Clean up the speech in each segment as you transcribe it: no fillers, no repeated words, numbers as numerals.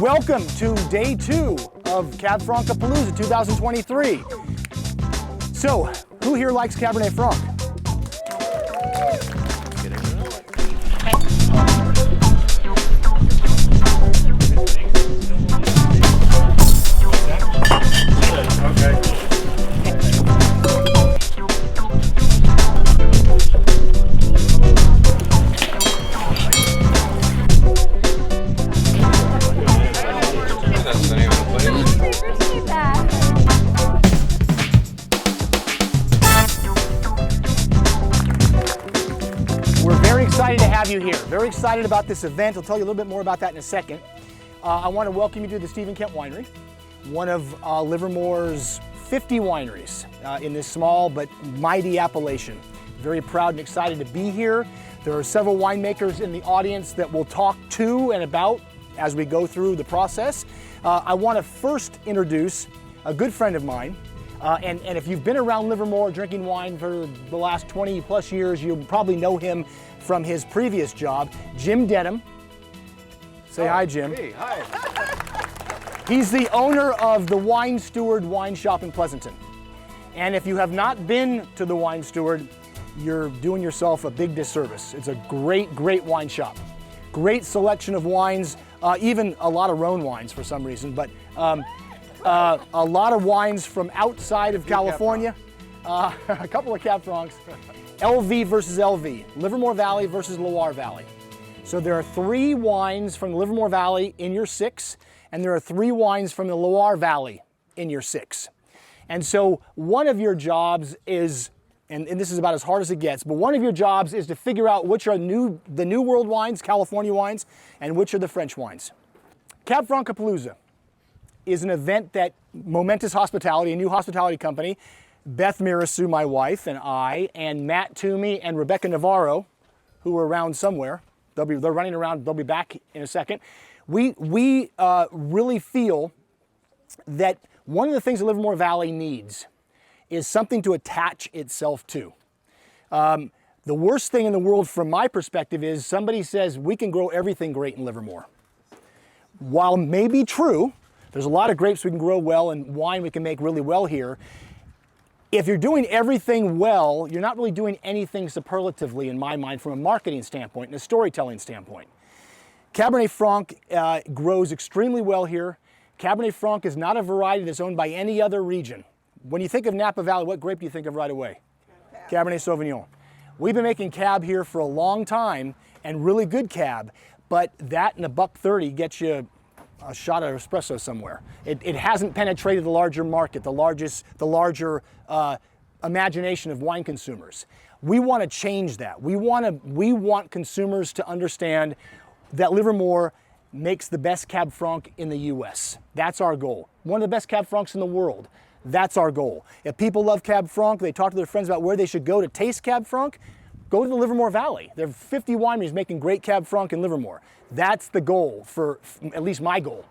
Welcome to day 2 of Cab Franc-A-Palooza 2023. So, who here likes Cabernet Franc? Excited to have you here. Very excited about this event. I'll tell you a little bit more about that in a second. I want to welcome you to the Stephen Kent Winery, one of LiverMore's 50 wineries in this small but mighty appellation. Very proud and excited to be here. There are several winemakers in the audience that we'll talk to and about as we go through the process. I want to first introduce a good friend of mine. And if you've been around LiverMore drinking wine for the last 20 plus years, you'll probably know him from his previous job, Jim Denham. Say hi, Jim. Hey, hi. He's the owner of the Wine Steward Wine Shop in Pleasanton. And if you have not been to the Wine Steward, you're doing yourself a big disservice. It's a great, great wine shop. Great selection of wines, even a lot of Rhone wines for some reason, but a lot of wines from outside of California, a couple of Cab Francs, LV versus LV, Livermore Valley versus Loire Valley. So there are 3 wines from the Livermore Valley in your 6, and there are 3 wines from the Loire Valley in your 6. And so one of your jobs is, and this is about as hard as it gets, but one of your jobs is to figure out which are the New World wines, California wines, and which are the French wines. Cab Franc-A-Palooza is an event that Momentous Hospitality, a new hospitality company, Beth Mirasu, my wife, and I, and Matt Toomey and Rebecca Navarro, who are around somewhere. They're running around. They'll be back in a second. We really feel that one of the things the Livermore Valley needs is something to attach itself to. The worst thing in the world from my perspective is somebody says we can grow everything great in Livermore. While maybe true, there's a lot of grapes we can grow well and wine we can make really well here. If you're doing everything well, you're not really doing anything superlatively in my mind from a marketing standpoint and a storytelling standpoint. Cabernet Franc grows extremely well here. Cabernet Franc is not a variety that's owned by any other region. When you think of Napa Valley, what grape do you think of right away? Cabernet Sauvignon. We've been making Cab here for a long time and really good Cab, but that and $1.30 gets you a shot of espresso somewhere. It hasn't penetrated the larger market, the larger imagination of wine consumers. We want to change that. We want consumers to understand that Livermore makes the best Cab Franc in the US. That's our goal. One of the best Cab Francs in the world. That's our goal. If people love Cab Franc, they talk to their friends about where they should go to taste Cab Franc, go to the Livermore Valley. There are 50 wineries making great Cab Franc in Livermore. That's the goal, for at least my goal,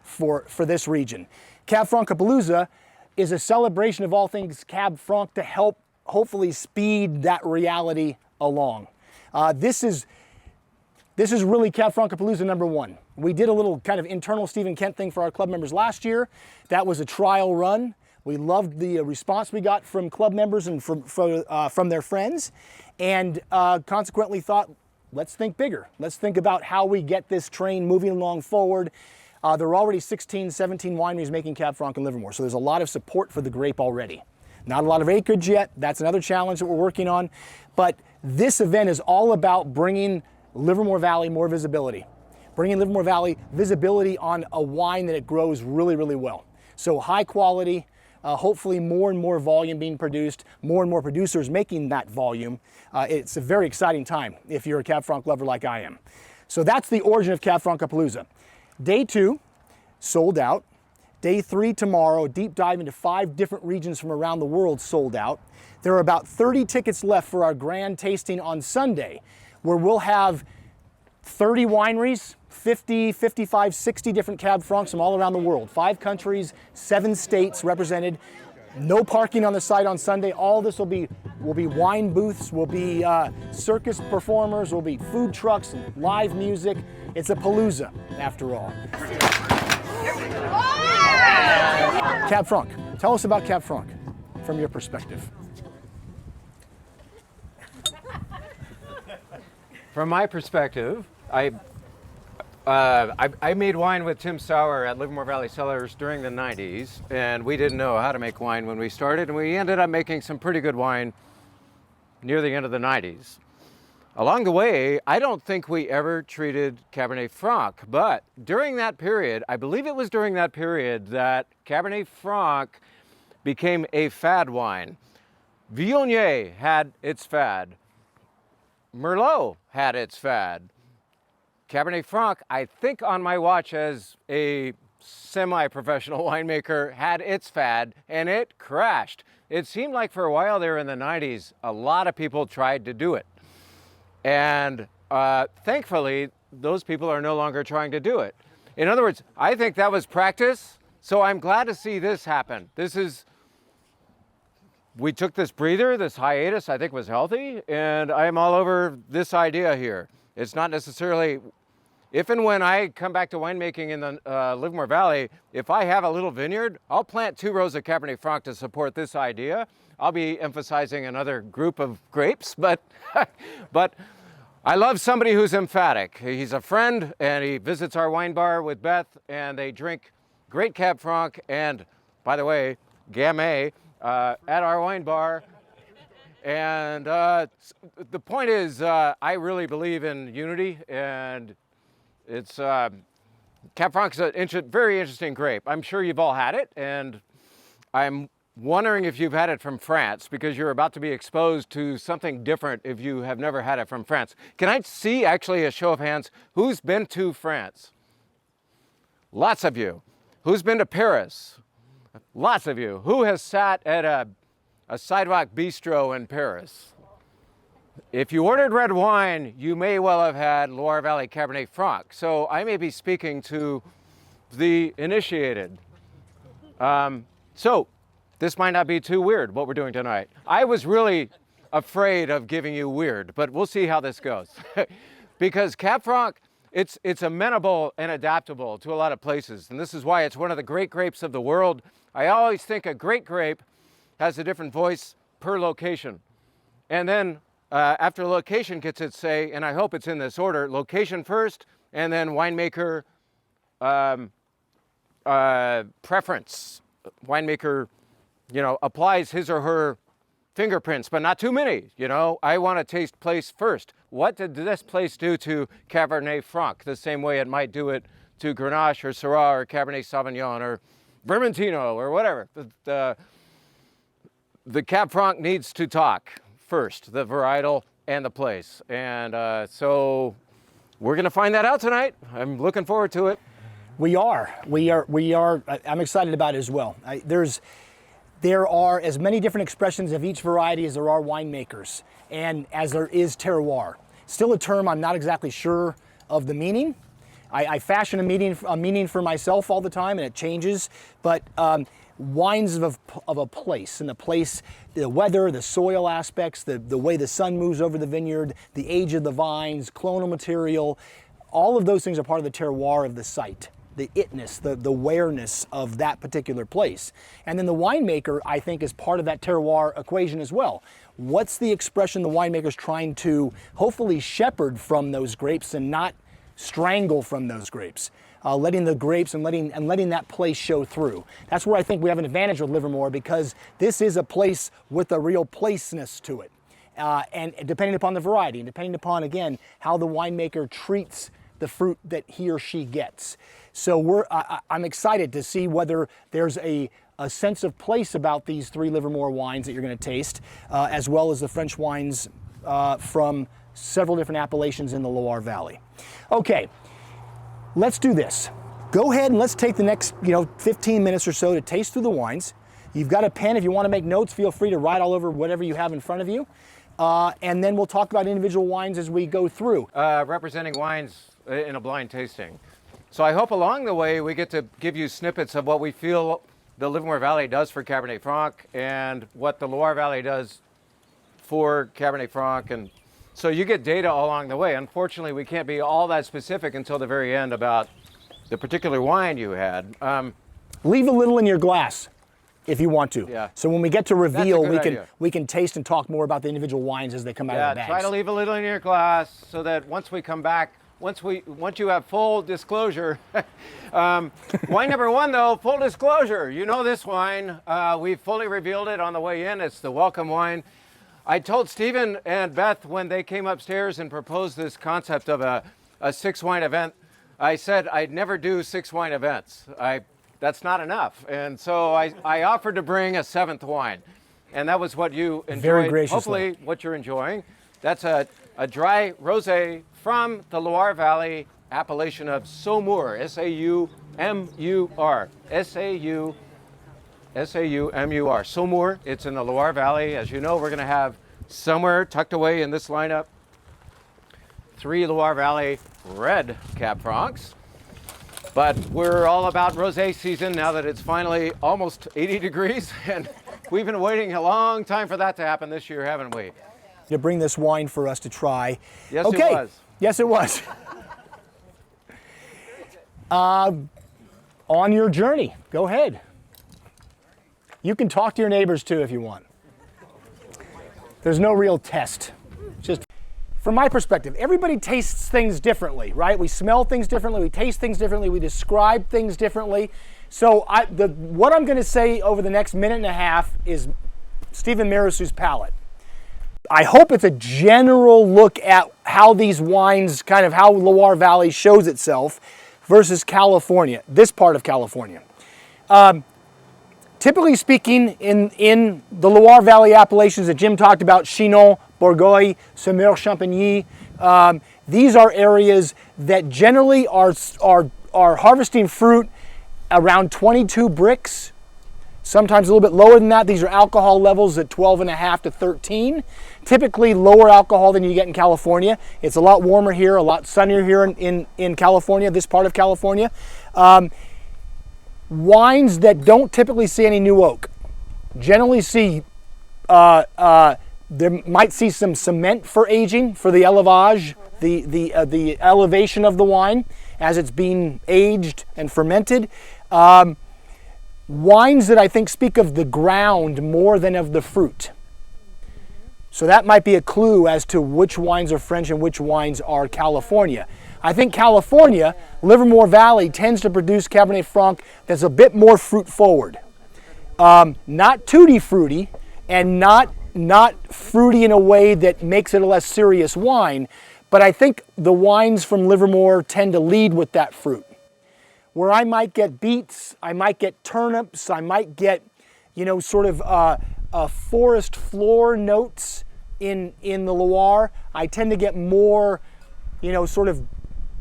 for this region. Cab Franc-A-Palooza is a celebration of all things Cab Franc to help hopefully speed that reality along. This is really Cab Franc-A-Palooza number 1. We did a little kind of internal Stephen Kent thing for our club members last year. That was a trial run. We loved the response we got from club members and from their friends, and consequently thought, let's think bigger. Let's think about how we get this train moving along forward. There are already 16, 17 wineries making Cab Franc in Livermore, so there's a lot of support for the grape already. Not a lot of acreage yet. That's another challenge that we're working on. But this event is all about bringing Livermore Valley more visibility. Bringing Livermore Valley visibility on a wine that it grows really, really well. So high quality, hopefully more and more volume being produced, more and more producers making that volume. It's a very exciting time if you're a Cab Franc lover like I am. So that's the origin of Cab Franc-A-Palooza. Day 2, sold out. Day 3 tomorrow, deep dive into 5 different regions from around the world, sold out. There are about 30 tickets left for our grand tasting on Sunday, where we'll have 30 wineries, 50, 55, 60 different Cab Francs from all around the world. 5 countries, 7 states represented. No parking on the site on Sunday. All this will be wine booths, will be circus performers, will be food trucks, live music. It's a palooza, after all. Cab Franc. Tell us about Cab Franc from your perspective. From my perspective, I made wine with Tim Sauer at Livermore Valley Cellars during the 90s, and we didn't know how to make wine when we started, and we ended up making some pretty good wine near the end of the 90s. Along the way, I don't think we ever treated Cabernet Franc, but during that period, I believe it was during that period that Cabernet Franc became a fad wine. Viognier had its fad. Merlot had its fad. Cabernet Franc, I think on my watch as a semi-professional winemaker, had its fad, and it crashed. It seemed like for a while there in the 90s, a lot of people tried to do it. And thankfully, those people are no longer trying to do it. In other words, I think that was practice, so I'm glad to see this happen. We took this breather, this hiatus I think was healthy, and I'm all over this idea here. It's not necessarily, if and when I come back to winemaking in the Livermore Valley, if I have a little vineyard, I'll plant 2 rows of Cabernet Franc to support this idea. I'll be emphasizing another group of grapes, but I love somebody who's emphatic. He's a friend, and he visits our wine bar with Beth, and they drink great Cab Franc, and by the way, Gamay, at our wine bar. And the point is, I really believe in unity, and it's Cab Franc is a very interesting grape. I'm sure you've all had it, and I'm wondering if you've had it from France, because you're about to be exposed to something different if you have never had it from France. Can I see actually a show of hands? Who's been to France? Lots of you. Who's been to Paris? Lots of you. Who has sat at a sidewalk bistro in Paris? If you ordered red wine, you may well have had Loire Valley Cabernet Franc. So I may be speaking to the initiated. So this might not be too weird, what we're doing tonight. I was really afraid of giving you weird, but we'll see how this goes. Because Cab Franc, it's amenable and adaptable to a lot of places. And this is why it's one of the great grapes of the world. I always think a great grape has a different voice per location. And then after location gets its say, and I hope it's in this order, location first, and then winemaker preference. Winemaker, applies his or her fingerprints, but not too many. I want to taste place first. What did this place do to Cabernet Franc? The same way it might do it to Grenache or Syrah or Cabernet Sauvignon or Vermentino or whatever. The Cab Franc needs to talk first, the varietal and the place. And so we're going to find that out tonight. I'm looking forward to it. We are. I'm excited about it as well. There are as many different expressions of each variety as there are winemakers, and as there is terroir. Still a term I'm not exactly sure of the meaning. I fashion a meaning for myself all the time, and it changes, but wines of a place, and the place, the weather, the soil aspects, the way the sun moves over the vineyard, the age of the vines, clonal material, all of those things are part of the terroir of the site. The itness, the awareness of that particular place. And then the winemaker, I think, is part of that terroir equation as well. What's the expression the winemaker's trying to hopefully shepherd from those grapes and not strangle from those grapes? Letting the grapes and letting that place show through. That's where I think we have an advantage with Livermore, because this is a place with a real placeness to it. And depending upon the variety, and depending upon, again, how the winemaker treats the fruit that he or she gets. So I'm excited to see whether there's a sense of place about these 3 Livermore wines that you're going to taste, as well as the French wines from several different appellations in the Loire Valley. Okay, let's do this. Go ahead and let's take the next 15 minutes or so to taste through the wines. You've got a pen. If you want to make notes, feel free to write all over whatever you have in front of you. And then we'll talk about individual wines as we go through. Representing wines in a blind tasting. So I hope along the way we get to give you snippets of what we feel the Livermore Valley does for Cabernet Franc and what the Loire Valley does for Cabernet Franc. And so you get data along the way. Unfortunately, we can't be all that specific until the very end about the particular wine you had. Leave a little in your glass if you want to. Yeah. So when we get to reveal, idea. we can taste and talk more about the individual wines as they come out of the bags. Try to leave a little in your glass so that once we come back, once you have full disclosure, wine number one though, full disclosure. You know this wine, we fully revealed it on the way in. It's the welcome wine. I told Stephen and Beth when they came upstairs and proposed this concept of a 6-wine event, I said I'd never do 6-wine events. That's not enough. And so I offered to bring a 7th wine. And that was what you enjoyed. Very graciously. Hopefully what you're enjoying. That's a dry rosé from the Loire Valley appellation of Saumur, S-A-U-M-U-R. S-A-U-M-U-R. Saumur, it's in the Loire Valley. As you know, we're going to have somewhere tucked away in this lineup 3 Loire Valley red Cab Francs. But we're all about rosé season now that it's finally almost 80 degrees, and we've been waiting a long time for that to happen this year, haven't we? To bring this wine for us to try. Yes, okay. It was. Yes, it was. On your journey, go ahead. You can talk to your neighbors too if you want. There's no real test. Just from my perspective, everybody tastes things differently, right? We smell things differently, we taste things differently, we describe things differently. So what I'm going to say over the next minute and a half is Stephen Marisu's palate. I hope it's a general look at how these wines, kind of how Loire Valley shows itself versus California, this part of California. Typically speaking, in the Loire Valley appellations that Jim talked about, Chinon, Bourgogne, Saumur, Champagny, these are areas that generally are harvesting fruit around 22 bricks, sometimes a little bit lower than that. These are alcohol levels at 12.5 to 13. Typically lower alcohol than you get in California. It's a lot warmer here, a lot sunnier here in California, this part of California. Wines that don't typically see any new oak generally see, there might see some cement for aging, for the élevage, the elevation of the wine as it's being aged and fermented. Wines that I think speak of the ground more than of the fruit. So that might be a clue as to which wines are French and which wines are California. I think California, Livermore Valley, tends to produce Cabernet Franc that's a bit more fruit forward. Not tutti fruity and not fruity in a way that makes it a less serious wine, but I think the wines from Livermore tend to lead with that fruit. Where I might get beets, I might get turnips, I might get, sort of forest floor notes in the Loire. I tend to get more, sort of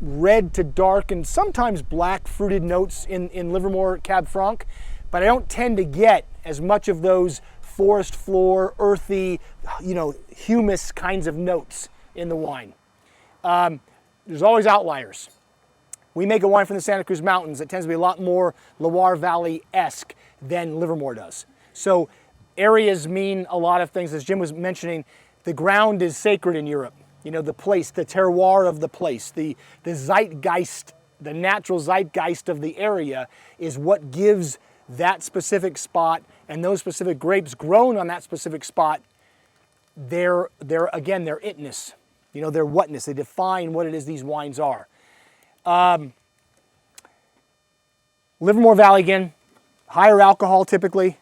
red to dark and sometimes black fruited notes in Livermore Cab Franc, but I don't tend to get as much of those forest floor, earthy, humus kinds of notes in the wine. There's always outliers. We make a wine from the Santa Cruz Mountains that tends to be a lot more Loire Valley-esque than Livermore does. So areas mean a lot of things. As Jim was mentioning, the ground is sacred in Europe. The place, the terroir of the place, the zeitgeist, the natural zeitgeist of the area is what gives that specific spot and those specific grapes grown on that specific spot their itness, their whatness. They define what it is these wines are. Livermore Valley again, higher alcohol typically,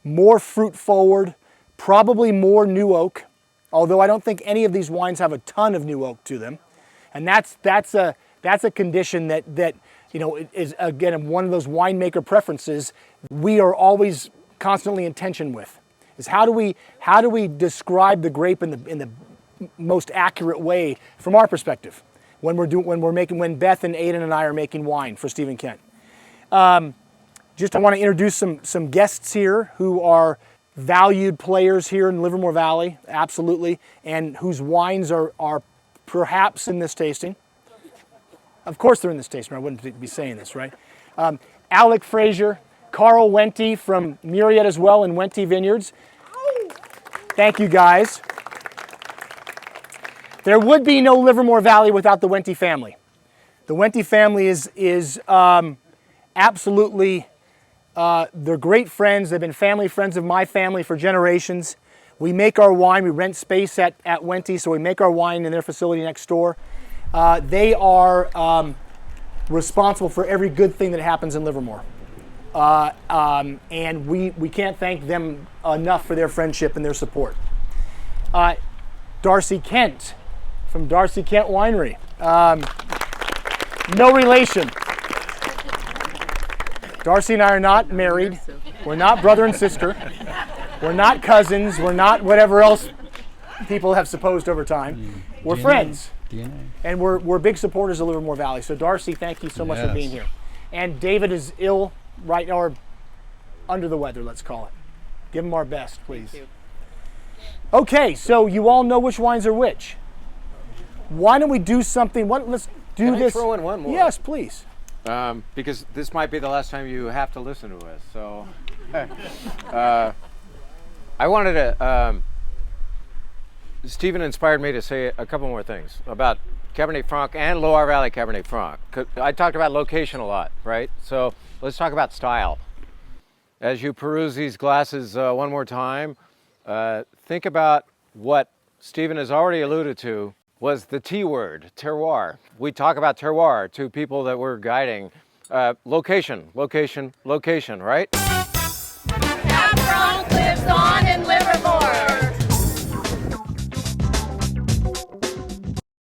more fruit forward, probably more new oak, although I don't think any of these wines have a ton of new oak to them. And that's a condition that is again one of those winemaker preferences we are always constantly in tension with. Is how do we describe the grape in the most accurate way from our perspective when Beth and Aidan and I are making wine for Stephen Kent. I want to introduce some guests here who are valued players here in Livermore Valley, absolutely, and whose wines are perhaps in this tasting. Of course they're in this tasting, I wouldn't be saying this, right? Alec Fraser, Carl Wente from Myriad as well in Wente Vineyards. Thank you, guys. There would be no Livermore Valley without the Wente family. The Wente family is absolutely, they're great friends. They've been family friends of my family for generations. We make our wine, we rent space at Wente, so we make our wine in their facility next door. They are responsible for every good thing that happens in Livermore. And we can't thank them enough for their friendship and their support. Darcy Kent from Darcy Kent Winery. No relation. Darcy and I are not married. We're not brother and sister. We're not cousins. We're not whatever else people have supposed over time. We're friends. DNA. And we're big supporters of Livermore Valley. So Darcy, thank you so much for being here. And David is ill right now, or under the weather, let's call it. Give him our best, please. Thank you. Okay, so you all know which wines are which. Why don't we do something? Let's do Can this. I throw in one more? Yes, please. Because this might be the last time you have to listen to us. So I wanted to, Stephen inspired me to say a couple more things about Cabernet Franc and Loire Valley Cabernet Franc. I talked about location a lot, right? So let's talk about style. As you peruse these glasses one more time, think about what Stephen has already alluded to was the T word, terroir. We talk about terroir to people that we're guiding. Location, location, location, right? Cab Franc